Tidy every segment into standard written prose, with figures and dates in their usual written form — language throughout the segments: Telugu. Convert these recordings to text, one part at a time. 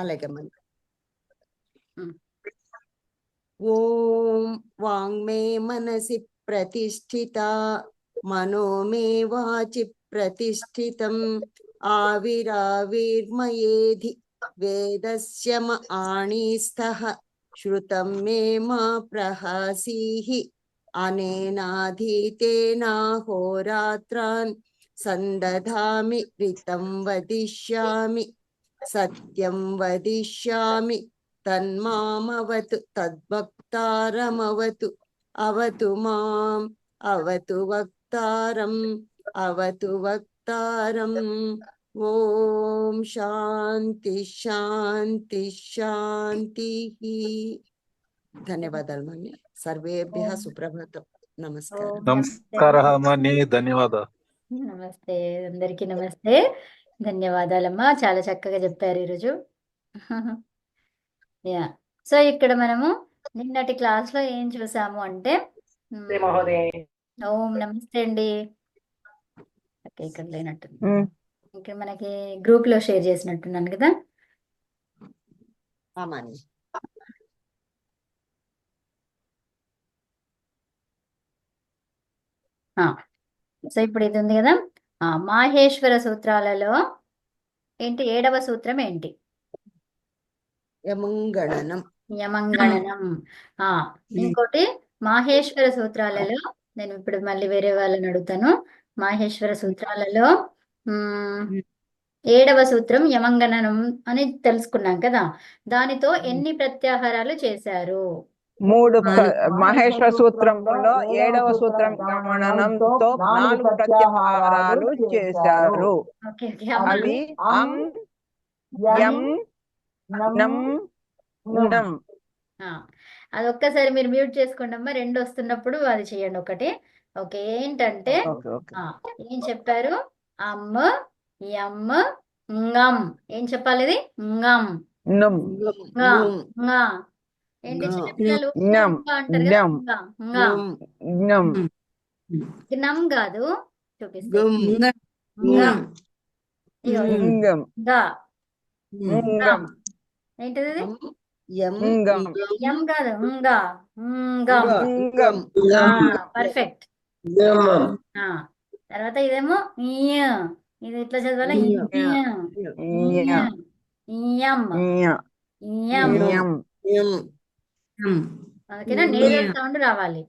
అలాగే మరి. ఉమ్. ఓం వాంగ్మే మనసి ప్రతిష్ఠిత మనో మే వాచి ప్రతిష్ఠితం ఆవిరావిర్మయేధి వేదస్య మ ఆణిస్థః శ్రుతం మే మా ప్రహాసీః అనేనాధీతేనాహోరాత్రాన్ సందధామి రితం వదిష్యామి సత్యం వదిష్యామి తన్మామవతు తద్వక్తారమవతు అవతు మాం అవతు వక్తారం అవతు వక్తారం. ఓం శాంతి శాంతి శాంతి. ధన్యవాదాలు మణి. సర్వేభ్యః సుప్రభాతం. నమస్కారం. నమస్కారం మణి, ధన్యవాదాలు. నమస్తే, అందరికీ నమస్తే, ధన్యవాదాలమ్మా. చాలా చక్కగా చెప్పారు ఈరోజు. యా, సో ఇక్కడ మనము నిన్నటి క్లాస్ లో ఏం చూసాము అంటే ఓం నమస్తే అండి. ఓకే, ఇక్కడ లేనట్టుంది. ఇక్కడ మనకి గ్రూప్ లో షేర్ చేసినట్టున్నాను కదా. మణి సో ఇప్పుడు ఇది ఉంది కదా, మాహేశ్వర సూత్రాలలో ఏంటి 7వ సూత్రం ఏంటి? యమంగణనం. యమంగణనం. ఇంకోటి మాహేశ్వర సూత్రాలలో, నేను ఇప్పుడు మళ్ళీ వేరే వాళ్ళని అడుగుతాను. మాహేశ్వర సూత్రాలలో 7వ సూత్రం యమంగణనం అని తెలుసుకున్నాం కదా, దానితో ఎన్ని ప్రత్యాహారాలు చేశారు? 3. మహేశ్వర సూత్రంలో 7వ సూత్రం గమనంతో 4 ప్రత్యాహారాలు చేశారు. అవి అం, యం, నం, నం. అది ఒక్కసారి మీరు మ్యూట్ చేసుకోండి అమ్మా, 2 వస్తున్నప్పుడు అది చేయండి ఒకటి. ఓకే, ఏంటంటే ఏం చెప్పారు? అమ్, యమ్, ngam. ఏం చెప్పాలి? ఇది ngam. ఏంటి చిన్నపిల్లలు అంటారు కదా, gnam కాదు, చూపిస్తే ఏంటిది? ఎం కాదు, పర్ఫెక్ట్. తర్వాత ఇదేమో ఇది ఇట్లా చదవాలి, ఓకేనా? నేజల్ సౌండ్ రావాలి.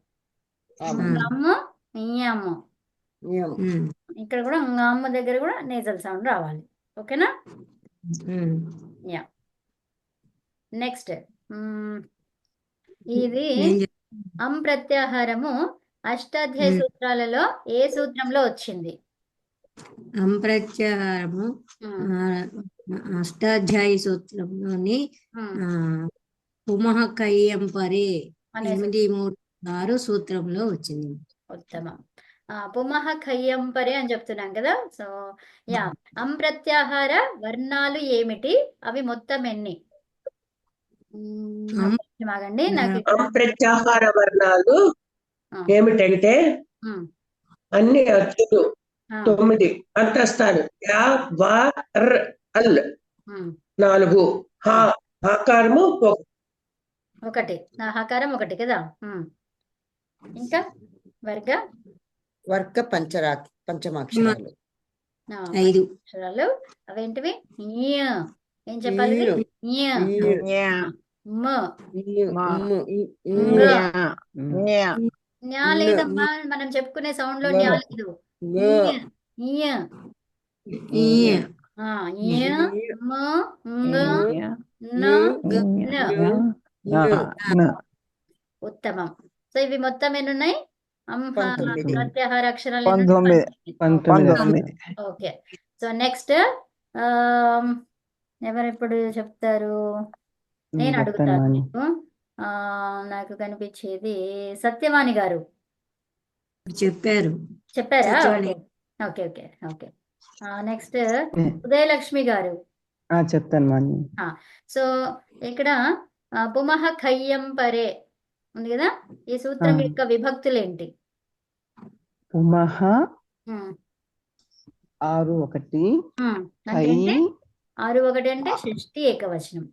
ఇక్కడ కూడా అమ్మ దగ్గర కూడా నేజల్ సౌండ్ రావాలి. ఓకేనా? యా, నెక్స్ట్ ఇది అం ప్రత్యాహారము అష్టాధ్యాయ సూత్రాలలో ఏ సూత్రంలో వచ్చింది? అం ప్రత్యాహారము అష్టాధ్యాయ సూత్రంలోని పుమః కయ్యం పరే 836 సూత్రంలో వచ్చింది. ఉత్తమం. పుమః ఖయ్యం పరే అని చెప్తున్నాం కదా. సో యా, అం ప్రత్యాహార వర్ణాలు ఏమిటి? అవి మొత్తం ఎన్ని? ఆగండి, నాకు ప్రత్యాహార వర్ణాలు ఏమిటంటే అన్ని అచ్చులు 9 అంతస్తాలు. యా, వా, ర్, అల్ 4. హకారము 1. హకారం 1 కదా. ఇంకా వర్గ పంచమాక్షరాలు 5 అక్షరాలు. అవేంటివి? ఏం చెప్పాలి? న్యా లేదమ్మా, మనం చెప్పుకునే సౌండ్ లో న్యా లేదు. ఉత్తమం. సో ఇవి మొత్తం ఎన్ని ఉన్నాయి? ప్రత్యాహార అక్షరాలు 19. ఓకే, సో నెక్స్ట్ ఎవరు ఇప్పుడు చెప్తారు? నేను అడుగుతాను మీకు. నాకు కనిపించేది సత్యవాణి గారు చెప్పారా? Okay okay okay. Next Udayalakshmi గారు చెప్తాను. సో ఇక్కడ పుమః ఖయ్యం పరే ఉంది కదా, ఈ సూత్రం యొక్క విభక్తులు ఏంటి? పుమః 6 1 ఖై 6 1 అంటే షష్ఠి ఏకవచనం.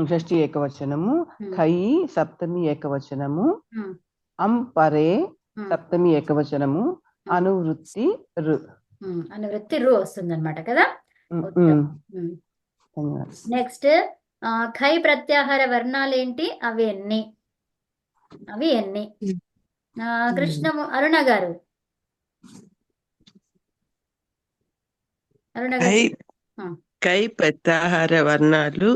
షష్ఠి ఏకవచనము. ఉమ్, ఖై సప్తమి ఏకవచనము. ఉమ్, పరే ఉమ్, సప్తమి ఏకవచనము. ఉమ్, అనువృత్తి రు. అనువృత్తి రు వస్తుంది అనమాట కదా. ఉమ్, ఉత్తమం. ఉమ్. ధన్యవాదాలు. నెక్స్ట్ ఖై ప్రత్యాహార వర్ణాలు ఏంటి? అవి ఎన్ని? అరుణ గారు కై ప్రత్యాహార వర్ణాలు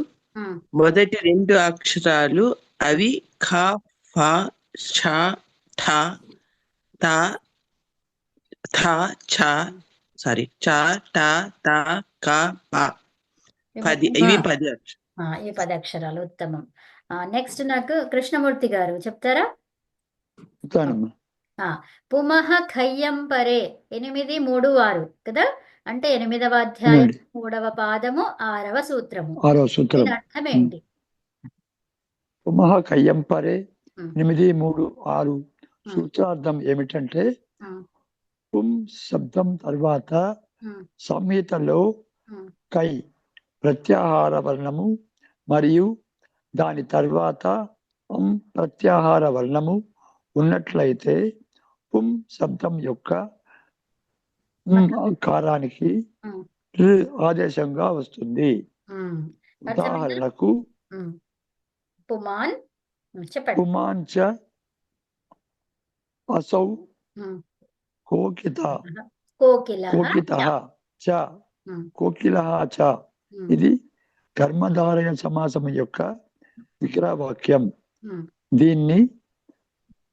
మొదటి 2 అక్షరాలు అవి ఖ ఫ ష ఠ త థ చ ట త క ప. 10 ఇవి 10 అక్షరాలు. ఈ 10 అక్షరాలు. ఉత్తమం. నెక్స్ట్ నాకు కృష్ణమూర్తి గారు చెప్తారా? పుమః ఖయ్యం పరే 8 3 6 కదా, అంటే 8వ అధ్యాయం 3వ పాదము 6వ సూత్రము. దీని అర్థం ఏంటి? పుమః ఖయ్యం పరే 8 3 6 సూత్రార్థం ఏమిటంటే పుం శబ్దం తర్వాత సంహితలో కై ప్రత్యాహార వర్ణము మరియు దాని తర్వాత ప్రత్యాహార వర్ణము ఉన్నట్లయితే పుం శబ్దం యొక్క కారానికి ఆదేశంగా వస్తుంది. ఉదాహరణకు పుమాన్ చెప్పండి. పుమాంచ అసౌ కోకితః చ. ఇది కర్మధారయ సమాసం యొక్క విగ్రహవాక్యం. దీన్ని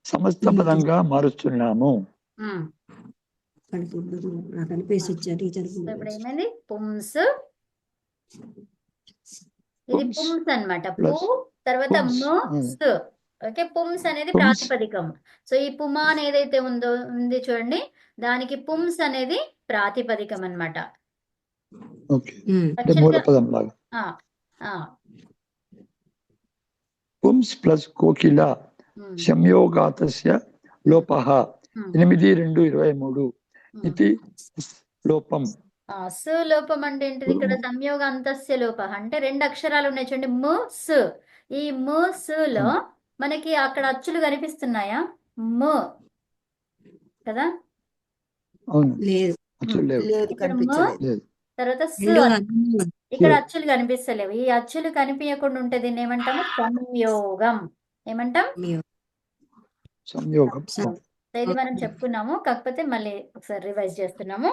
సమస్త పదంగా మారుస్తున్నాము. ఇప్పుడు ఏమైంది? పుంస్. ఇది పుంస్ అన్నమాట. పు తర్వాత స్. ఓకే, పుంస్ అనేది ప్రాతిపదికం. సో ఈ పుమాన్ ఏదైతే ఉంది చూడండి, దానికి పుంస్ అనేది ప్రాతిపదికం అన్నమాట. పుంస్ ప్లస్ కోకిల సంయోగాతస్య లోపః 8 2 23 ఇది లోపం. లోపం అంటే ఏంటిది? ఇక్కడ సంయోగ అంతస్య లోపః అంటే 2 అక్షరాలు ఉన్నాయి చూడండి, ము స్. ఈ ము స్ లో మనకి అక్కడ అచ్చులు కనిపిస్తున్నాయా? ము కదా, తర్వాత ఇక్కడ అచ్చులు కనిపిస్తలేవు. ఈ అచ్చులు కనిపించకుండా ఉంటే దీన్ని ఏమంటాము? సంయోగం. ఏమంటాం? సంయోగం. ఇది మనం చెప్పుకున్నాము, కాకపోతే మళ్ళీ ఒకసారి రివైజ్ చేస్తున్నాము.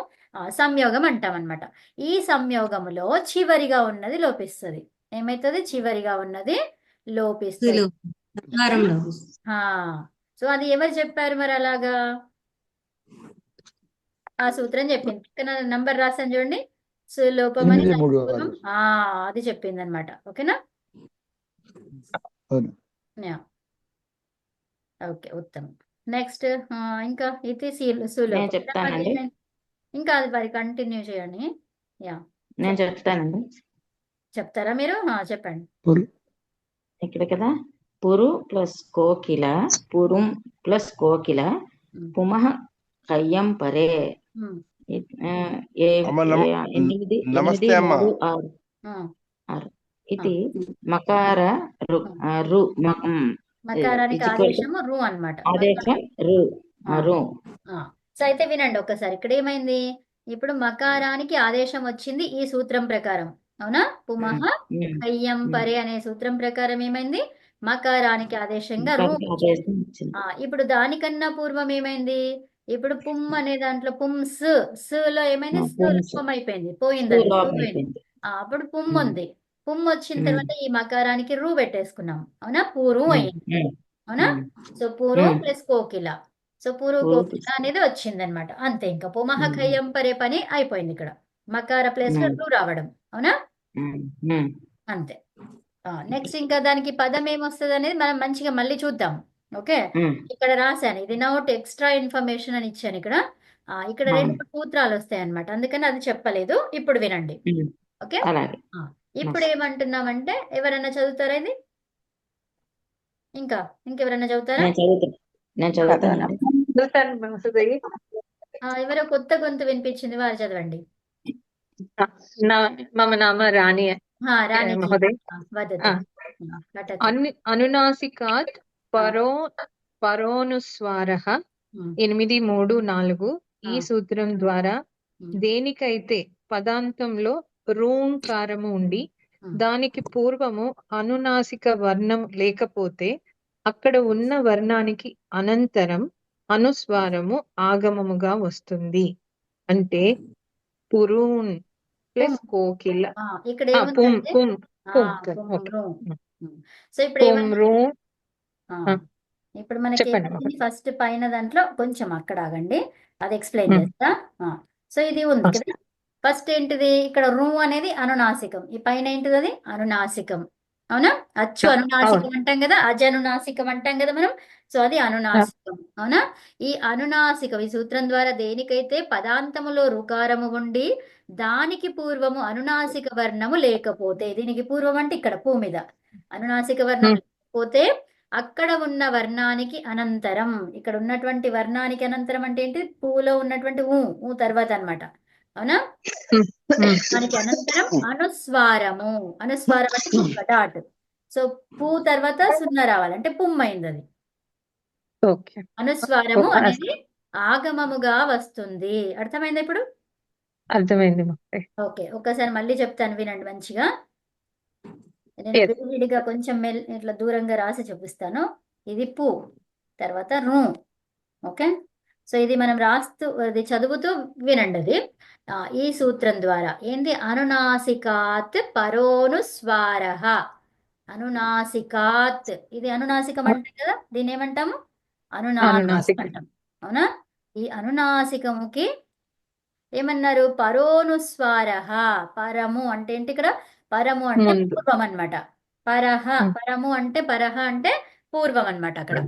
సంయోగం అంటాం అన్నమాట. ఈ సంయోగములో చివరిగా ఉన్నది లోపిస్తుంది. ఏమైతుంది? చివరిగా ఉన్నది లోపిస్తుంది. సో అది ఎవరు చెప్పారు మరి అలాగా? ఆ సూత్రం చెప్పింది. ఇక్కడ నంబర్ రాసాను చూడండి, సులోపం అని అది చెప్పింది అనమాట. ఓకేనా? ఓకే, ఉత్తమం. నెక్స్ట్ ఇంకా ఇది సులోపం. ఇంకా అది మరి కంటిన్యూ చేయండి. నేను చెప్తానండి. చెప్తారా మీరు? చెప్పండి. ఇక్కడ కదా, పురు ప్లస్ కోకిల, పురుం ప్లస్ కోకిల, పుమః కయ్యం పరే 8 3 6. ఇది మకార రు. మకారానికి ఆదేశము రు అన్నమాట. ఆదేశం రు. సో అయితే వినండి ఒక్కసారి. ఇక్కడ ఏమైంది? ఇప్పుడు మకారానికి ఆదేశం వచ్చింది ఈ సూత్రం ప్రకారం, అవునా? పుమః కయ్యం పరే అనే సూత్రం ప్రకారం ఏమైంది? మకారానికి ఆదేశంగా రు. ఇప్పుడు దానికన్నా పూర్వం ఏమైంది? ఇప్పుడు పుమ్ అనే దాంట్లో పుంస్ లో ఏమైంది? లోపం అయిపోయింది, పోయింది. అప్పుడు పుమ్ ఉంది. పుమ్ వచ్చిన తర్వాత ఈ మకారానికి రు పెట్టేసుకున్నాం, అవునా? పూరు అయింది, అవునా? సో పూరు ప్లస్ కోకిల. సో పూరు కోకిల అనేది వచ్చింది అనమాట. అంతే, ఇంకా పుమః ఖయ్యం పరే పని అయిపోయింది. ఇక్కడ మకార ప్లేస్ లో రు రావడం, అవునా? అంతే. నెక్స్ట్ ఇంకా దానికి పదం ఏమొస్తుంది అనేది మనం మంచిగా మళ్ళీ చూద్దాం. ఓకే, ఇక్కడ రాశాను, ఇది నోట్ ఎక్స్ట్రా ఇన్ఫర్మేషన్ అని ఇచ్చాను ఇక్కడ. ఇక్కడ 2 సూత్రాలు వస్తాయి అనమాట, అందుకని అది చెప్పలేదు. ఇప్పుడు వినండి. ఓకే, ఇప్పుడు ఏమంటున్నామంటే, ఎవరైనా చదువుతారా ఇది? ఇంకెవరైనా చదువుతారా? ఎవరో కొత్త గొంతు వినిపించింది, వారు చదవండి. मम नाम राणी రాణి महोदय వదతు పఠతు అనునాసికాత్ పరోనుస్వారః 8, 3, 4 ఈ సూత్రం ద్వారా దేనికైతే పదాంతంలో రూంకారము ఉండి దానికి పూర్వము అనునాసిక వర్ణం లేకపోతే అక్కడ ఉన్న వర్ణానికి అనంతరం అనుస్వారము ఆగమముగా వస్తుంది. అంటే పురూన్ ప్లస్ కోకిల ఇక్కడ పుం ఏముందంటే పుం పుం పుమ్రు. ఓకే సో ఇప్పుడు పుమ్రు ఇప్పుడు మనకి చెప్పండి ఏమైంది ఫస్ట్ పైన దాంట్లో కొంచెం అక్కడ ఆగండి, అది ఎక్స్ప్లెయిన్ చేస్తా. సో ఇది ఉంది కదా, ఫస్ట్ ఏంటిది ఇక్కడ రు అనేది అనునాసికం, ఈ పైన ఏంటిది అది అనునాసికం, అవునా? అచ్చు అనునాసికం అంటాం కదా, అజనునాసికం అంటాం కదా మనం. సో అది అనునాసికం, అవునా? ఈ అనునాసికం ఈ సూత్రం ద్వారా దేనికైతే పదాంతములో రుకారము ఉండి దానికి పూర్వము అనునాసిక వర్ణము లేకపోతే, దీనికి పూర్వం అంటే ఇక్కడ పూ మీద అనునాసిక వర్ణం లేకపోతే అక్కడ ఉన్న వర్ణానికి అనంతరం, ఇక్కడ ఉన్నటువంటి వర్ణానికి అనంతరం అంటే ఏంటి, పూలో ఉన్నటువంటి ఊ తర్వాత అన్నమాట, అవునా? దానికి అనంతరం అనుస్వారము, అనుస్వారం అంటే ఒక డాట్. సో పూ తర్వాత సున్నా రావాలంటే పుమ్ అయింది అది. అనుస్వారము అనేది ఆగమముగా వస్తుంది. అర్థమైందా ఇప్పుడు? అర్థమైంది. ఓకే, ఒక్కసారి మళ్ళీ చెప్తాను, వినండి మంచిగా. నేను విడివిడిగా కొంచెం ఇట్లా దూరంగా రాసి చూపిస్తాను. ఇది పు, తర్వాత రు. ఓకే, సో ఇది మనం రాస్తూ అది చదువుతూ వినండి. అది ఈ సూత్రం ద్వారా ఏంది, అనునాసికాత్ పరోనుస్వారః. అనునాసికాత్, ఇది అనునాసికం అంటే కదా, దీన్ని ఏమంటాము, అనునాసికం అంటాం, అవునా? ఈ అనునాసికముకి ఏమన్నారు, పరోనుస్వారః. పరము అంటే ఏంటి, ఇక్కడ పరము అంటే పూర్వం అన్నమాట. పరము అంటే పరహ అంటే పూర్వం అన్నమాట. అక్కడ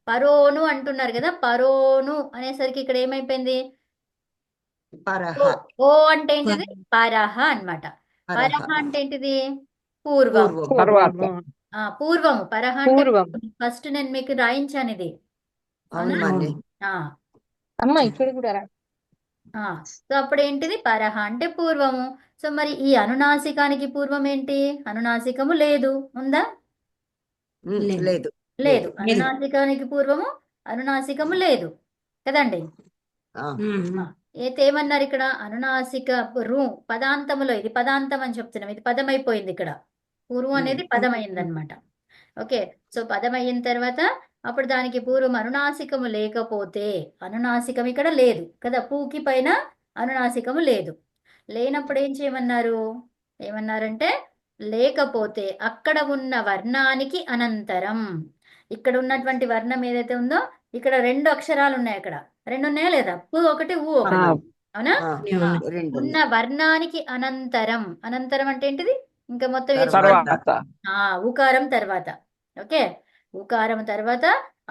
పరోను అంటున్నారు కదా, పరోను అనేసరికి ఇక్కడ ఏమైపోయింది, ఓ అంటే ఏంటిది, పరహ అన్నమాట. పరహ అంటే ఏంటిది, పూర్వం. పూర్వము, పరహ అంటే ఫస్ట్ నేను మీకు రాయించాను ఇది, ఇక్కడ కూడా సో అప్పుడు ఏంటిది, పరహ అంటే పూర్వము. సో మరి ఈ అనునాసికానికి పూర్వం ఏంటి, అనునాసికము లేదు, ఉందా? లేదు. లేదు, అనునాసికానికి పూర్వము అనునాసికము లేదు కదండి. అయితే ఏమన్నారు ఇక్కడ, అనునాసిక రు పదాంతములో, ఇది పదాంతం అని చెప్తున్నాం, ఇది పదం అయిపోయింది ఇక్కడ, పూర్వం అనేది పదం అయిందనమాట. ఓకే, సో పదం అయిన తర్వాత అప్పుడు దానికి పూర్వం అనునాసికము లేకపోతే, అనునాసికం ఇక్కడ లేదు కదా, పూకి పైన అనునాసికము లేదు, లేనప్పుడు ఏం చేయమన్నారు, ఏమన్నారంటే లేకపోతే అక్కడ ఉన్న వర్ణానికి అనంతరం, ఇక్కడ ఉన్నటువంటి వర్ణం ఏదైతే ఉందో ఇక్కడ 2 అక్షరాలు ఉన్నాయి, అక్కడ 2 ఉన్నాయా లేదా, పు ఒకటి ఊ ఒకటి, అవునా? ఉన్న వర్ణానికి అనంతరం, అనంతరం అంటే ఏంటిది, ఇంకా మొత్తం ఉకారం తర్వాత. ఓకే, ఉకారం తర్వాత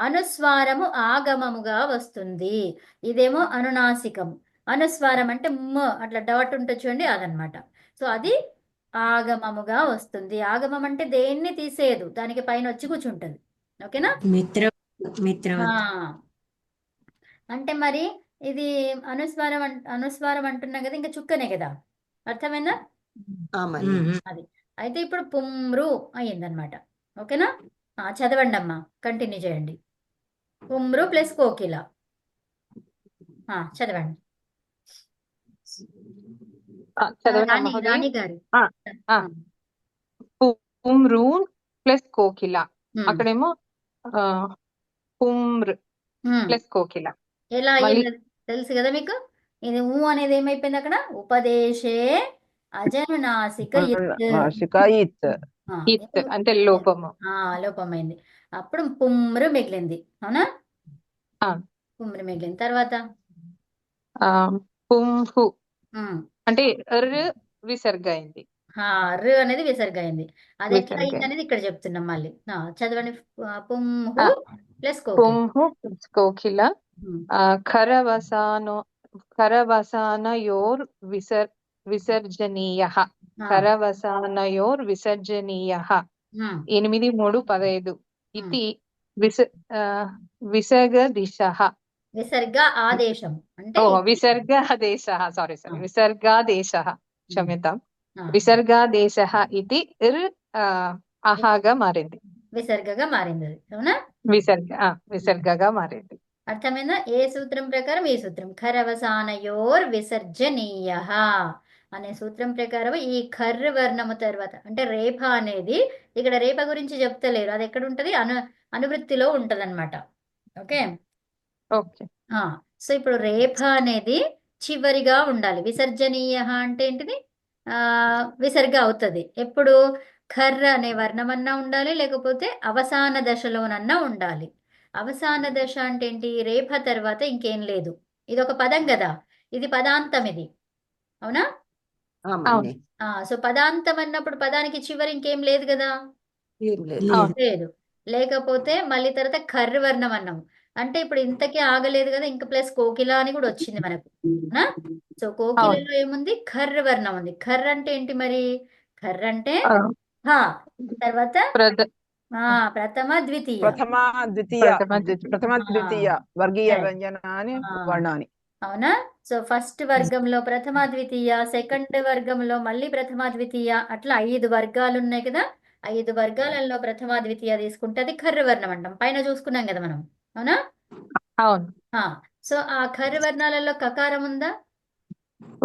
అనుస్వారము ఆగమముగా వస్తుంది. ఇదేమో అనునాసికం, అనుస్వారం అంటే అట్లా డాట్ ఉంటుంది చూడండి, అదనమాట. సో అది ఆగమముగా వస్తుంది. ఆగమం అంటే దేన్ని తీసేయదు, దానికి పైన వచ్చి కూర్చుంటది. ఓకేనా? అంటే మరి ఇది అనుస్వారం అంటున్నా కదా, ఇంకా చుక్కనే కదా, అర్థమైందా? అది అయితే ఇప్పుడు పుమ్రు అయ్యిందనమాట. ఓకేనా? చదవండి అమ్మా, కంటిన్యూ చేయండి. పుమ్రు ప్లస్ కోకిల, చదవండి. రాణి గారు, పుమ్రూన్ ప్లస్ కోకిల, అక్కడేమో పుమ్ర్ ప్లస్ కోకిల. ఎలా అయ్యింది తెలుసు కదా మీకు, ఇది ఊ అనేది ఏమైపోయింది అక్కడ, ఉపదేశే అజనునాసిక అంటే లోపము, లోపమైంది. అప్పుడు పుమ్రు మిగిలింది, అవునా? పుమ్రు మిగిలింది తర్వాత పుంహు అంటే విసర్గ అయింది, రు అనేది విసర్గ అయింది. అది ఎట్లా అయింది అనేది ఇక్కడ చెప్తున్నాం మళ్ళీ. చదవండి. పుంహు ప్లస్ కోకిల ఖరవసానయోర్ విసర్జనీయ, ఖరవసానయోర్ విసర్జనీయ 8, 3, 15 ఇది విసర్గ దిశ, విసర్గ ఆదేశం అంటే విసర్గాదేశ, సారీ విసర్గాదేశ. క్షమ్యతాం. ఆ, విసర్గాదేశః ఇది అహాగా మారింది. విసర్గగా మారింది అది. అవునా? విసర్గగా మారింది. అర్థమైందా? ఏ సూత్రం ప్రకారం? ఈ సూత్రం ఖరవసానయోర్ విసర్జనీయ అనే సూత్రం ప్రకారం ఈ ఖర్ర వర్ణము తర్వాత అంటే రేఫ అనేది, ఇక్కడ రేఫ గురించి చెప్తలేరు, అది ఎక్కడ ఉంటది? అనువృత్తిలో ఉంటదన్నమాట. ఓకే. ఓకే. సో ఇప్పుడు రేఫ అనేది చివరిగా ఉండాలి. విసర్జనీయ అంటే ఏంటిది? విసర్గ అవుతుంది ఎప్పుడు? ఖర్ర అనే వర్ణమన్నా ఉండాలి, లేకపోతే అవసాన దశలోనన్నా ఉండాలి. అవసాన దశ అంటే ఏంటి? రేఫ తర్వాత ఇంకేం లేదు. ఇది ఒక పదం కదా, ఇది పదాంతం ఇది. అవునా? ఆమని సో పదాంతం అన్నప్పుడు పదానికి చివరి ఇంకేం లేదు కదా, ఏం లేదు. లేదు. లేకపోతే మళ్ళీ తర్వాత కర్ర వర్ణం అన్నాం అంటే ఇప్పుడు ఇంతకీ ఆగలేదు కదా, ఇంకా ప్లస్ కోకిల అని కూడా వచ్చింది మనకు. అవునా? సో కోకిలలో ఏముంది? కర్ర వర్ణం ఉంది. కర్ర అంటే ఏంటి మరి? కర్ర అంటే హా, తర్వాత ప్రథమ ద్వితీయ వర్గీయ Correct. వ్యంజనాని వర్ణాని. అవునా? సో ఫస్ట్ వర్గంలో ప్రథమ ద్వితీయ, సెకండ్ వర్గంలో మళ్ళీ ప్రథమ ద్వితీయ, అట్లా 5 వర్గాలు ఉన్నాయి కదా. 5 వర్గాలలో ప్రథమ ద్వితీయ తీసుకుంటే అది కర్ర వర్ణం అంటాం. పైన చూసుకున్నాం కదా మనం. అవునా? అవును. సో ఆ కర్ర వర్ణాలలో కకారం ఉందా?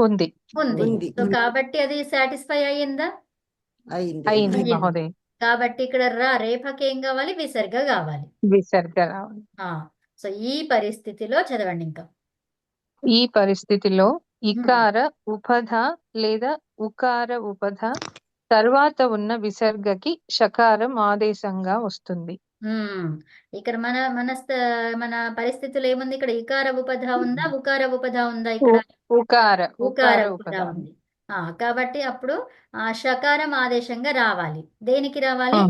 ఉంది. ఉంది. సో కాబట్టి అది సాటిస్ఫై అయ్యిందా? అయింది. అయింది మహోదయ. కాబట్టి ఇక్కడ రేఫకి ఏం కావాలి? విసర్గ కావాలి. విసర్గ రావాలి. సో ఈ పరిస్థితిలో చదవండి ఇంకా. ఈ పరిస్థితిలో ఇకార ఉపధ లేదా ఉకార ఉపధ తర్వాత ఉన్న విసర్గకి షకారం ఆదేశంగా వస్తుంది. ఇక్కడ మన పరిస్థితులు ఏముంది? ఇక్కడ ఇకార ఉపధ ఉందా, ఉకార ఉపధ ఉందా? ఇక్కడ ఉకార ఉపధ ఉంది. కాబట్టి అప్పుడు షకారం ఆదేశంగా రావాలి. దేనికి రావాలి?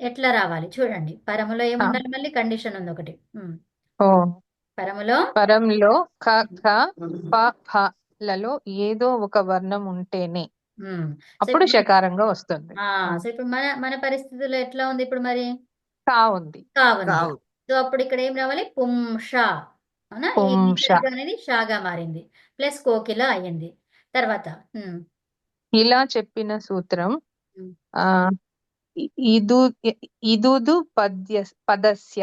ఎట్లా రావాలి చూడండి. పరములో ఏముండాలి? మళ్ళీ కండిషన్ ఉంది ఒకటి. పరంలో ఖ ఖ ప ఫ లలో ఏదో ఒక వర్ణం ఉంటేనే అప్పుడు షకారంగా వస్తుంది. సో ఇప్పుడు మన పరిస్థితుల్లో ఎట్లా ఉంది? ఇప్పుడు మరి కా ఉంది. సో అప్పుడు ఇక్కడ ఏం రావాలి? పుంష. అవునా? ఈ అనేది షాగా మారింది, ప్లస్ కోకిల అయ్యింది. తర్వాత ఇలా చెప్పిన సూత్రం ఇదుదు పదస్య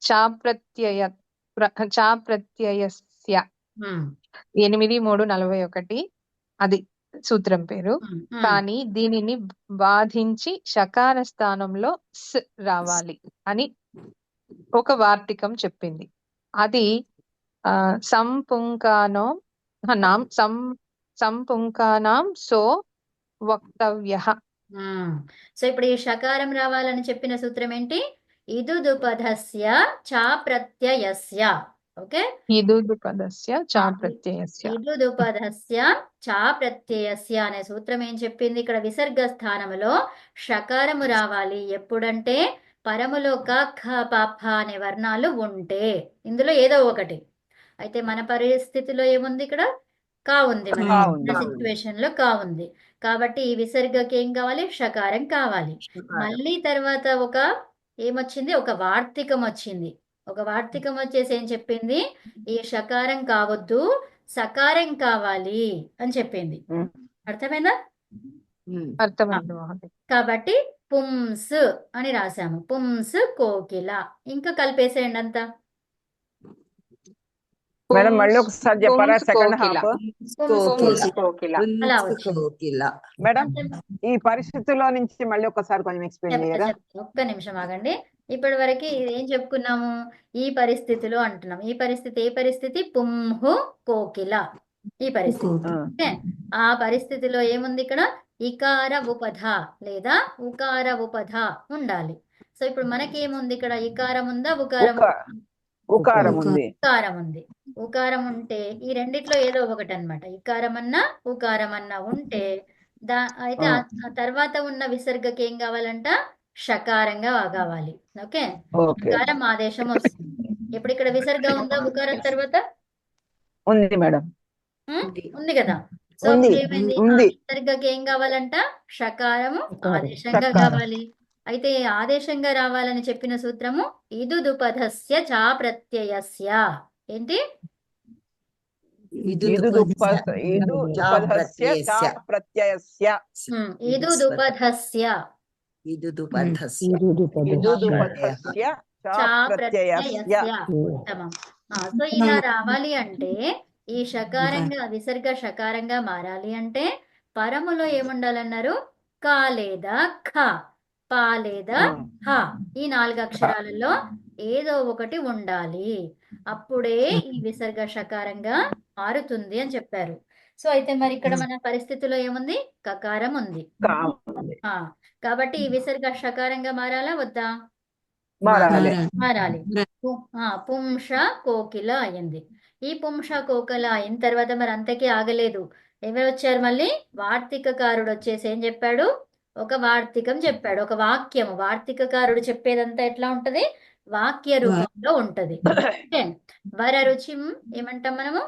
చాప్రత్యయస్య 8:3:41 అది సూత్రం పేరు. కానీ దీనిని బాధించి షకార స్థానంలో స్ రావాలి అని ఒక వార్తికం చెప్పింది. అది సంపుంకానాం సో వక్తవ్యః. సో ఇప్పుడు ఈ షకారం రావాలని చెప్పిన సూత్రం ఏంటి? ఇదుదుపదస్య చాప్రత్యయస్య. ఓకే. ఇదుదుపదస్య చాప్రత్యయస్య అనే సూత్రం ఏం చెప్పింది? ఇక్కడ విసర్గ స్థానంలో షకారము రావాలి ఎప్పుడంటే పరములో క ఖ ప ఫ అనే వర్ణాలు ఉంటే, ఇందులో ఏదో ఒకటి. అయితే మన పరిస్థితిలో ఏముంది? ఇక్కడ కా ఉంది. మన సిచ్యువేషన్ లో కా ఉంది. కాబట్టి ఈ విసర్గకి ఏం కావాలి? షకారం కావాలి. మళ్ళీ తర్వాత ఏమొచ్చింది? ఒక వార్తికం వచ్చింది. ఒక వార్తికం వచ్చేసి ఏం చెప్పింది? ఈ షకారం కావద్దు, సకారం కావాలి అని చెప్పింది. అర్థమైందా? అర్థమైంది. కాబట్టి పుంస్ అని రాసాము. పుంస్ కోకిల. ఇంకా కలిపేసేయండి అంతా. మేడం మళ్ళీ ఒకసారి చెప్పారా? సెకండ్ హాఫ్ మేడం ఈ పరిస్థితుల్లో నుంచి మళ్ళీ ఒకసారి కొంచెం ఎక్స్ప్లెయిన్ చేయరా? ఒక్క నిమిషం ఆగండి. ఇప్పటి వరకు ఏం చెప్పుకున్నాము? ఈ పరిస్థితిలో అంటున్నాం. ఈ పరిస్థితి ఏ పరిస్థితి? పుంహు కోకిల ఈ పరిస్థితి. ఆ పరిస్థితిలో ఏముంది? ఇక్కడ ఇకార ఉపధ లేదా ఉకార ఉపధ ఉండాలి. సో ఇప్పుడు మనకి ఏముంది? ఇక్కడ ఇకారం ఉందా, ఉకారం? ఉకారం ఉంది. ఉకారం ఉంటే ఈ రెండిట్లో ఏదో ఒకటి అన్నమాట. ఇకారం అన్నా ఉకారం అన్నా ఉంటే అయితే ఆ తర్వాత ఉన్న విసర్గకి ఏం కావాలంట? షకారంగా కావాలి. ఓకే. ఉకారం ఆదేశం వస్తుంది. ఇప్పుడు ఇక్కడ విసర్గ ఉందా ఉకారం తర్వాత? ఉంది మేడం. ఉంది కదా. సో ఏమైంది? విసర్గకి ఏం కావాలంట? షకారము ఆదేశంగా కావాలి. అయితే ఆదేశంగా రావాలని చెప్పిన సూత్రము ఇదుదుపదస్య చాప్రత్యయస్య. ఏంటి? ఇదుదుపధస్య చ ప్రత్యయస్య ఇదుదుపధస్య ఇదుదుపధస్య ఇదుదుపధస్య చ చా ప్రత్యయస్య ప్రత్యయస్య ఉత్తమం. సో ఇలా రావాలి అంటే ఈ షకారంగా విసర్గ షకారంగా మారాలి అంటే పరములో ఏముండాలన్నారు? క లేదా ఖ, పా లేదా హ, ఈ 4 అక్షరాలలో ఏదో ఒకటి ఉండాలి. అప్పుడే ఈ విసర్గ షకారంగా మారుతుంది అని చెప్పారు. సో అయితే మరి ఇక్కడ మన పరిస్థితిలో ఏముంది? కకారం ఉంది. కాబట్టి ఈ విసర్గ షకారంగా మారాలా వద్దా? మారాలి. పుంష కోకిల అయింది. ఈ పుంష కోకిల అయిన తర్వాత మరి అంతకీ ఆగలేదు. ఎవరు వచ్చారు మళ్ళీ? వార్తికకారుడు వచ్చేసి ఏం చెప్పాడు? ఒక వార్తికం చెప్పాడు, ఒక వాక్యము. వార్తికకారుడు చెప్పేదంతా ఎట్లా ఉంటది? వాక్య రూపంలో ఉంటది. వర రుచి ఏమంటాం మనము?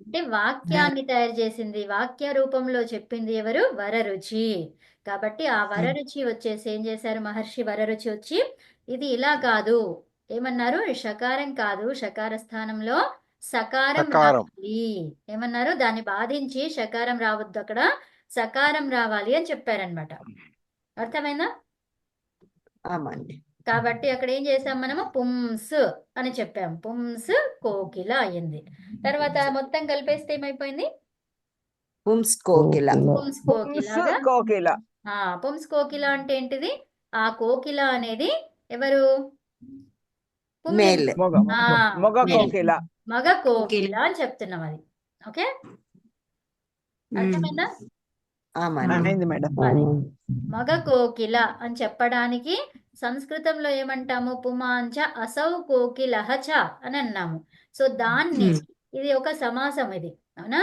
అంటే వాక్యాన్ని తయారు చేసింది, వాక్య రూపంలో చెప్పింది ఎవరు? వరరుచి. కాబట్టి ఆ వరరుచి వచ్చేసి ఏం చేశారు మహర్షి? వరరుచి వచ్చి ఇది ఇలా కాదు, ఏమన్నారు? షకారం కాదు, షకార స్థానంలో సకారం రావాలి. ఏమన్నారు? దాన్ని బాధించి షకారం రావద్దు, అక్కడ సకారం రావాలి అని చెప్పారనమాట. అర్థమైందా? కాబట్టి అక్కడ ఏం చేసాం మనము? పుంస్ అని చెప్పాం. పుంస్ కోకిల అయింది. తర్వాత మొత్తం కలిపేస్తే ఏమైపోయింది? పుంస్ కోకిల. పుంస్ కోకిల. పుంస్ కోకిల అంటే ఏంటిది? ఆ కోకిల అనేది ఎవరు? మగ కోకిల అని చెప్తున్నాం. అది ఓకే, అర్థమైందా? మగ కోకిల అని చెప్పడానికి సంస్కృతంలో ఏమంటాము? పుమాంచ అసౌ కోకిలహ చ అని అన్నాము. సో దాన్ని, ఇది ఒక సమాసం, ఇది అవునా?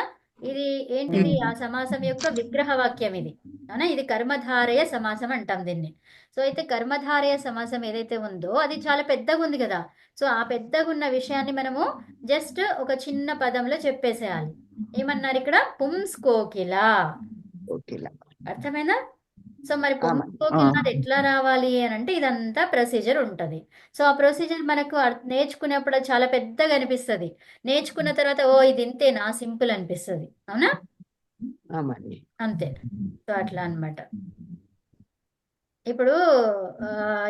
ఇది ఏంటిది? ఆ సమాసం యొక్క విగ్రహ వాక్యం ఇది, అవునా? ఇది కర్మధారయ సమాసం అంటాం దీన్ని. సో అయితే కర్మధారయ సమాసం ఏదైతే ఉందో అది చాలా పెద్దగా ఉంది కదా. సో ఆ పెద్దగా ఉన్న విషయాన్ని మనము జస్ట్ ఒక చిన్న పదంలో చెప్పేసేయాలి. ఏమన్నారు ఇక్కడ? పుంస్ కోకిల. అర్థమైందా? సో మరి పుంస్ కోకిల అది ఎట్లా రావాలి అని అంటే ఇదంతా ప్రొసీజర్ ఉంటది. సో ఆ ప్రొసీజర్ మనకు నేర్చుకునేప్పుడు చాలా పెద్దగా అనిపిస్తుంది. నేర్చుకున్న తర్వాత ఓ ఇది ఇంతేనా, సింపుల్ అనిపిస్తుంది, అవునా? అంతే. సో అట్లా అన్నమాట. ఇప్పుడు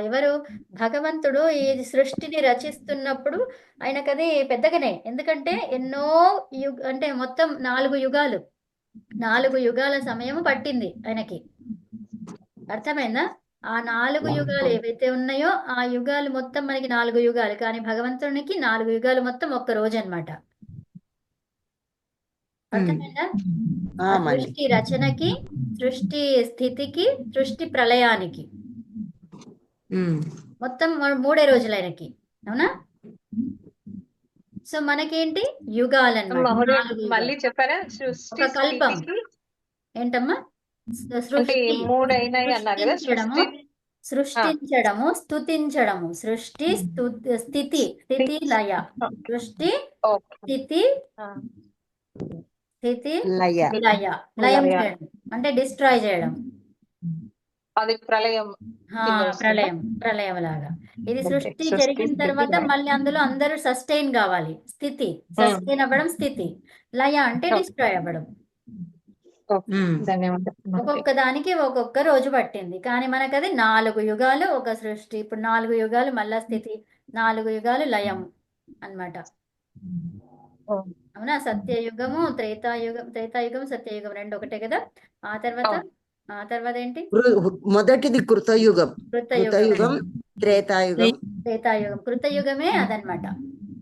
ఎవరు? భగవంతుడు ఈ సృష్టిని రచిస్తున్నప్పుడు ఆయనకది పెద్దగానే, ఎందుకంటే ఎన్నో అంటే మొత్తం 4 యుగాల సమయం పట్టింది ఆయనకి. అర్థమైందా? ఆ 4 యుగాలు ఏవైతే ఉన్నాయో ఆ యుగాలు మొత్తం మనకి 4 యుగాలు, కానీ భగవంతునికి 4 యుగాలు మొత్తం ఒక్క రోజు అన్నమాట. అర్థమైందా? సృష్టి రచనకి, సృష్టి స్థితికి, సృష్టి ప్రళయానికి మొత్తం 3 రోజులు ఆయనకి, అవునా? సో మనకేంటి? యుగాలన్నమాట. మళ్ళీ చెప్పారా? ఒక కల్పం. ఏంటమ్మా? సృష్టించడము, స్తుతించడము. సృష్టి, స్థితి, లయ. సృష్టి, స్థితి, లయం చేయడం అంటే డిస్ట్రాయ్ చేయడం. అది ప్రళయం లాగా. ఇది సృష్టి జరిగిన తర్వాత మళ్ళీ అందులో అందరూ సస్టైన్ కావాలి. స్థితి, సస్టైన్ అవ్వడం స్థితి. లయ అంటే డిస్ట్రాయ్ అవ్వడం. ఒక్కొక్క దానికి ఒక్కొక్క రోజు పట్టింది, కానీ మనకు అది 4 యుగాలు ఒక సృష్టి. ఇప్పుడు 4 యుగాలు మళ్ళా స్థితి, 4 యుగాలు లయం అన్నమాట, అవునా? సత్యయుగము, త్రేతాయుగం, సత్యయుగం రెండు ఒకటే కదా. ఆ తర్వాత ఏంటి? మొదటిది కృతయుగం, త్రేతాయుగం. కృతయుగమే అదనమాట.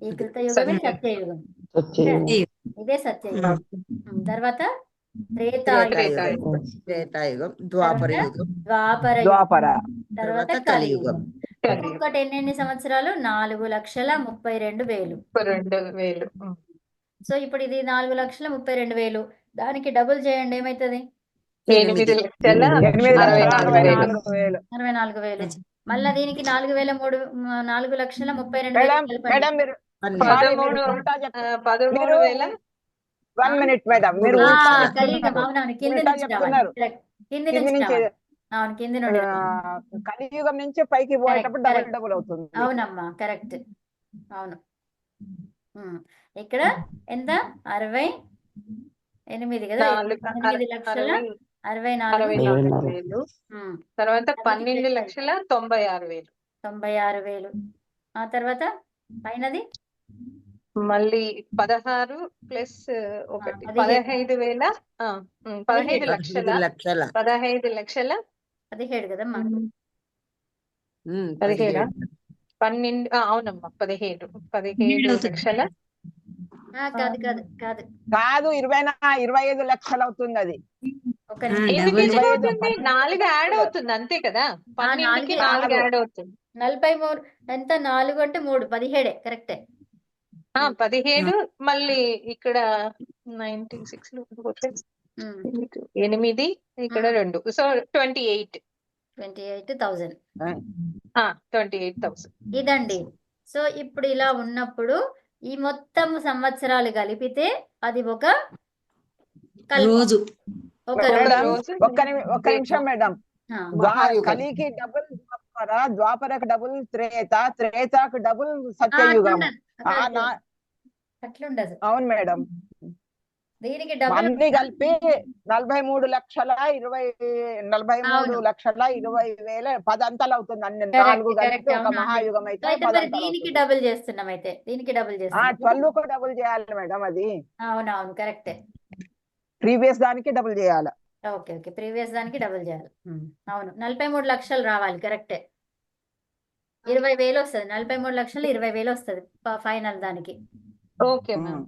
ఈ కృతయుగమే సత్యయుగం, ఇదే సత్యయుగం. తర్వాత త్రేతాయుగం, ద్వాపర, తర్వాత కలియుగం. ఒక్కొక్కటి ఎన్ని సంవత్సరాలు? 4,32,000. సో ఇప్పుడు ఇది 4,32,000. దానికి డబుల్ చేయండి, ఏమైతుంది? 64,000. మళ్ళా దీనికి 4,32,000. కలియుగం నుంచి పైకి పోయేటప్పుడు డబుల్ అవుతుంది. అవునమ్మా, కరెక్ట్. అవును. ఇక్కడ ఎంత 68 కదా, 8,64,000. తర్వాత 12,96,000. 96,000. ఆ తర్వాత పైనది మళ్ళీ 16 ప్లస్ 1 15,000. 15 లక్షల 15 లక్షల 17 కదమ్మా. 17 12 అవునమ్మా 17 లక్షల. కాదు కాదు కాదు కాదు 25 లక్షలు అవుతుంది అది. ఒక ఎందుకు ఎంత అవుతుంది? 4 యాడ్ అవుతుంది అంతే కదా. 12కి 4 యాడ్ అవుతుంది. 43 ఎంత 4 అంటే 3 17 కరెక్టే. 17 మళ్ళీ ఇక్కడ 96 8 ఇక్కడ 2 సో 28,000 28,000 ఇదండి. సో ఇప్పుడు ఇలా ఉన్నప్పుడు ఈ మొత్తం సంవత్సరాలు కలిపితే అది ఒక రోజు. ఒక మేడం రోజు. ఒక్క నిమిషం మేడం. కలికి డబుల్ ద్వాపరకు డబుల్ త్రేతాకు డబుల్ సత్యయుగం. అట్లుండదు. అవును మేడం. దీనికి డబుల్ అన్ని కలిపి 43,20,000 10 అంతలు అవుతుంది. అన్ని 4 కలిపి ఒక మహాయుగం అయితే దీనికి డబుల్ చేస్తున్నాం. అయితే దీనికి డబుల్ చేస్తున్నాం. 12 కు డబుల్ చేయాలి మేడం. అది అవునవును కరెక్టే. ప్రీవియస్ దానికి డబుల్ చేయాలి. ఓకే ఓకే ప్రీవియస్ దానికి డబుల్ చేయాలి. అవును 43 లక్షలు రావాలి. కరెక్టే. 20,000 వస్తుంది. 43 లక్షలు 20,000 వస్తుంది ఫైనల్ దానికి. ఓకే మ్యామ్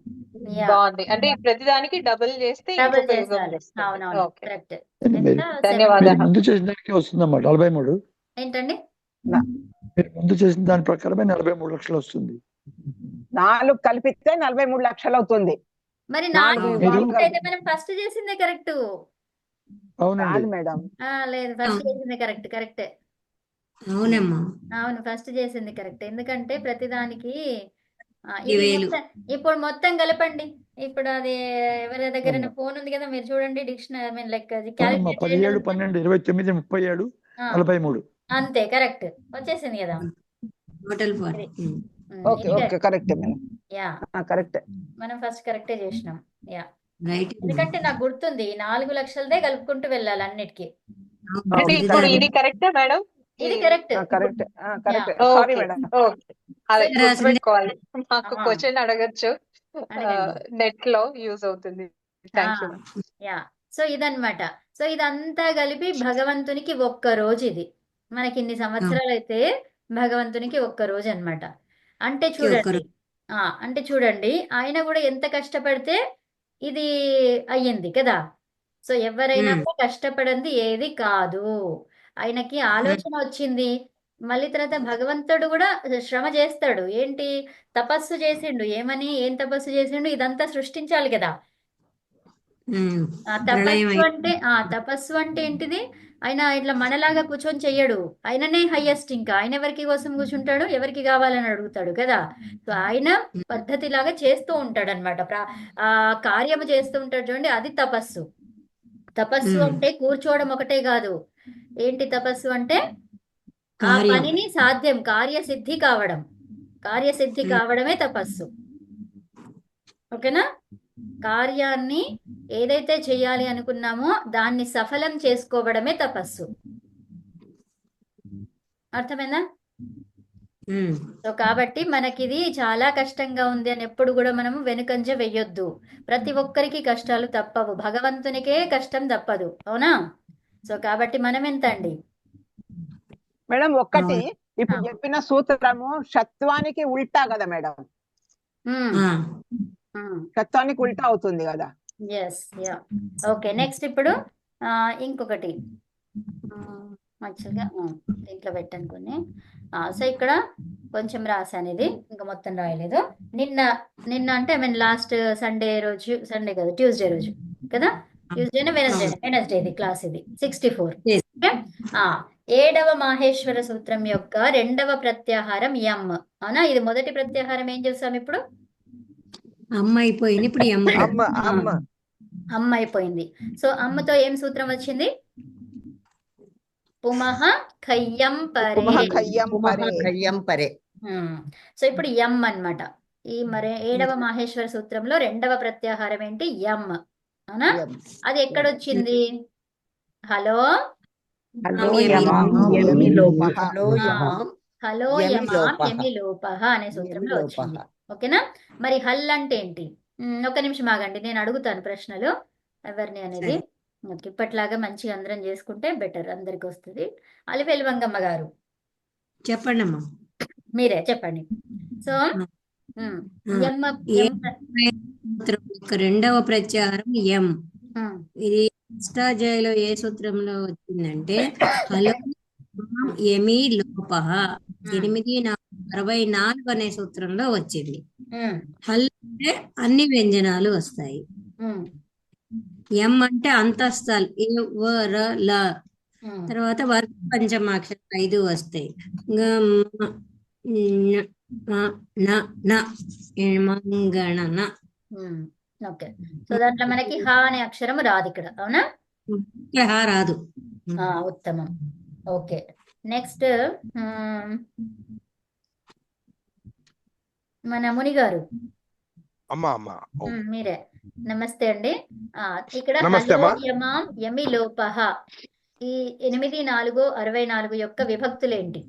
బాగుంది. అంటే ప్రతిదానికి డబుల్ చేస్తే డబుల్ చేయాలి. అవునవును కరెక్ట్. ధన్యవాదాలు. ముందు చేసిన దానికి వస్తుందమ్మా 43. ఏంటండి మీరు ముందు చేసిన దాని ప్రకారమే 43 లక్షలు వస్తుంది. 4 కలిపితే 43 లక్షలు అవుతుంది. మరి 4 అయితే మనం ఫస్ట్ చేసిందే కరెక్ట్. అవునండి మేడం. లేదు ఫస్ట్ చేసిందే కరెక్ట్. కరెక్టే. అవునమ్మా. అవును ఫస్ట్ చేసింది కరెక్ట్. ఎందుకంటే ప్రతిదానికి ఇది ఇప్పుడు మొత్తం కలపండి. ఇప్పుడు అది ఎవరి దగ్గర ఫోన్ ఉంది కదా, మీరు చూడండి డిక్షనరీ. ఐ మీన్ లైక్ 17, 12, 29, 37, 43 అంతే కరెక్ట్ వచ్చేసింది కదా. Total correct. మనం ఫస్ట్ కరెక్టే చేసినాం. రైట్. ఎందుకంటే నాకు గుర్తుంది 4 లక్షలదే కలుపుకుంటూ వెళ్ళాలి అన్నిటికీ. అంటే ఇప్పుడు ఇది కరెక్టా మేడం? ఇది కరెక్ట్. Sorry madam. అదే గుర్తుపెట్టుకోవాలి. మాకు క్వశ్చన్ అడగచ్చు, నెట్ లో యూజ్ అవుతుంది. సో ఇదన్నమాట. సో ఇదంతా కలిపి భగవంతునికి ఒక్క రోజు. ఇది మనకి ఇన్ని సంవత్సరాలు అయితే భగవంతునికి ఒక్క రోజు అన్నమాట. అంటే చూడండి ఆయన కూడా ఎంత కష్టపడితే ఇది అయ్యింది కదా. సో ఎవరైనా కష్టపడింది ఏది కాదు. ఆయనకి ఆలోచన వచ్చింది. మళ్ళీ తర్వాత భగవంతుడు కూడా శ్రమ చేస్తాడు. ఏంటి తపస్సు చేసిండు. ఏం తపస్సు చేసిండు? ఇదంతా సృష్టించాలి కదా. తపస్సు అంటే ఏంటిది? ఆయన ఇట్లా మనలాగా కూర్చొని చెయ్యడు. ఆయననే హైయెస్ట్. ఇంకా ఆయన ఎవరికి కోసం కూర్చుంటాడు? ఎవరికి కావాలని అడుగుతాడు కదా. సో ఆయన పద్ధతిలాగా చేస్తూ ఉంటాడు అనమాట. కార్యము చేస్తూ ఉంటాడు చూడండి, అది తపస్సు. తపస్సు అంటే కూర్చోవడం ఒకటే కాదు. ఏంటి తపస్సు అంటే? ఆ పనిని సాధ్యం కార్యసిద్ధి కావడమే తపస్సు. ఓకేనా? కార్యాన్ని ఏదైతే చేయాలి అనుకున్నామో దాన్ని సఫలం చేసుకోవడమే తపస్సు. అర్థమైందా? సో కాబట్టి మనకిది చాలా కష్టంగా ఉంది అని ఎప్పుడు కూడా మనము వెనుకంజ వెయ్యొద్దు. ప్రతి ఒక్కరికి కష్టాలు తప్పవు. భగవంతునికే కష్టం తప్పదు. అవునా? సో కాబట్టి మనం ఎంత అండి మేడం? ఒక్కటి ఇప్పుడు చెప్పిన సూత్రము షత్వానికి ఉల్టా కదా మేడం? షత్వానికి ఉల్టా అవుతుంది కదా. ఓకే నెక్స్ట్ ఇప్పుడు ఇంకొకటి యాక్చువల్గా దీంట్లో పెట్టాను కొన్ని. సో ఇక్కడ కొంచెం రాసాను, ఇది ఇంకా మొత్తం రాయలేదు. నిన్న అంటే ఐ మీన్ లాస్ట్ సండే కదా, ట్యూస్డే రోజు కదా. ట్యూస్డేనే వెనస్డేది క్లాస్. ఇది 64. 7వ మాహేశ్వర సూత్రం యొక్క 2వ ప్రత్యాహారం యమ్. అవునా? ఇది మొదటి ప్రత్యాహారం ఏం చేస్తాం ఇప్పుడు? అమ్మ అయిపోయింది. ఇప్పుడు అమ్మ అయిపోయింది. సో అమ్మతో ఏం సూత్రం వచ్చింది? పుమః ఖయ్యం పరే. సో ఇప్పుడు ఎం అన్నమాట. ఈ మరి 7వ మాహేశ్వర సూత్రంలో 2వ ప్రత్యాహారం ఏంటి? ఎం. అవునా? అది ఎక్కడొచ్చింది? హలో హలో యమాం యమి లోపః. హలో ఆ, యమాం హలో యమి యమాం లోపః. యమి లోపః అనే యమి సూత్రంలో లోపః. వచ్చింది. ఓకేనా? మరి హల్ అంటే ఏంటి? ఒక నిమిషం ఆగండి, నేను అడుగుతాను ప్రశ్నలు ఎవరిని అనేది. సరే. ఓకే, ఇప్పట్లాగా మంచిగా అందరం చేసుకుంటే బెటర్, అందరికి వస్తుంది. అలివేలు మంగమ్మ గారు చెప్పండి అమ్మా. మీరే చెప్పండి. సో ఉమ్, ఎమ్మ ఏ ఎం సూత్రం యొక్క రెండవ ప్రత్యాహారం ఎం. ఉమ్, ఇది అష్టాధ్యాయులో ఏ సూత్రంలో వచ్చిందంటే హలో ఎమి లోపః 8×4 అనే సూత్రంలో వచ్చింది. ఉమ్, హల్ అంటే అన్ని వ్యంజనాలు వస్తాయి. ఉమ్, ఎం అంటే అంతస్తాలు ఏ వ ర ల. ఉమ్, తర్వాత వర్గ పంచమాక్షరం 5 వస్తాయి. గ మ న మ న న మంగణన. ఉమ్. ఓకే, సో దాంట్లో మనకి హ అనే అక్షరం రాదు ఇక్కడ. అవునా? హ రాదు. ఉత్తమం. ఓకే, నెక్స్ట్ మన ముని గారు. మీరే. నమస్తే అండి. ఇక్కడ నమస్తే హలో అమ్మా. యమాం యమి లోపః ఈ 8×4 యొక్క విభక్తులేంటి?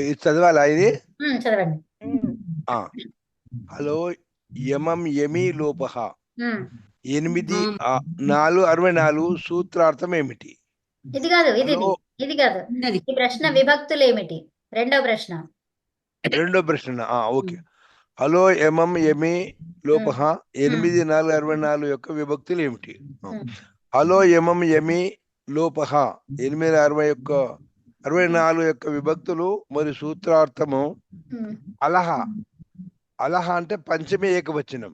ఇది చదవాలా ఇది? చదవండి. హలో యమం యమి లోపః ఉమ్. 8×4 సూత్రార్థం ఏమిటి? ఇది కాదు, ఇది హలో ఇది కాదు. ఈ ప్రశ్న విభక్తులు ఏమిటి? రెండవ ప్రశ్న. రెండో ప్రశ్న. ఓకే. హలో యమం యమి లోపః 8×4 యొక్క విభక్తులు ఏమిటి? హలో యమం యమి లోపః 8×64 యొక్క విభక్తులు మరియు సూత్రార్థము అలహ. అలహ అంటే పంచమి ఏకవచనం.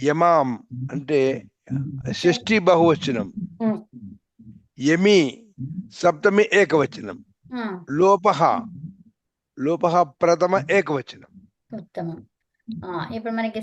యమాం అంటే షష్ఠి బహువచనం. యమి సప్తమి ఏకవచనం. లోపః లోపః ప్రథమ ఏకవచనం. ఉత్తమం. ఇప్పుడు మనకి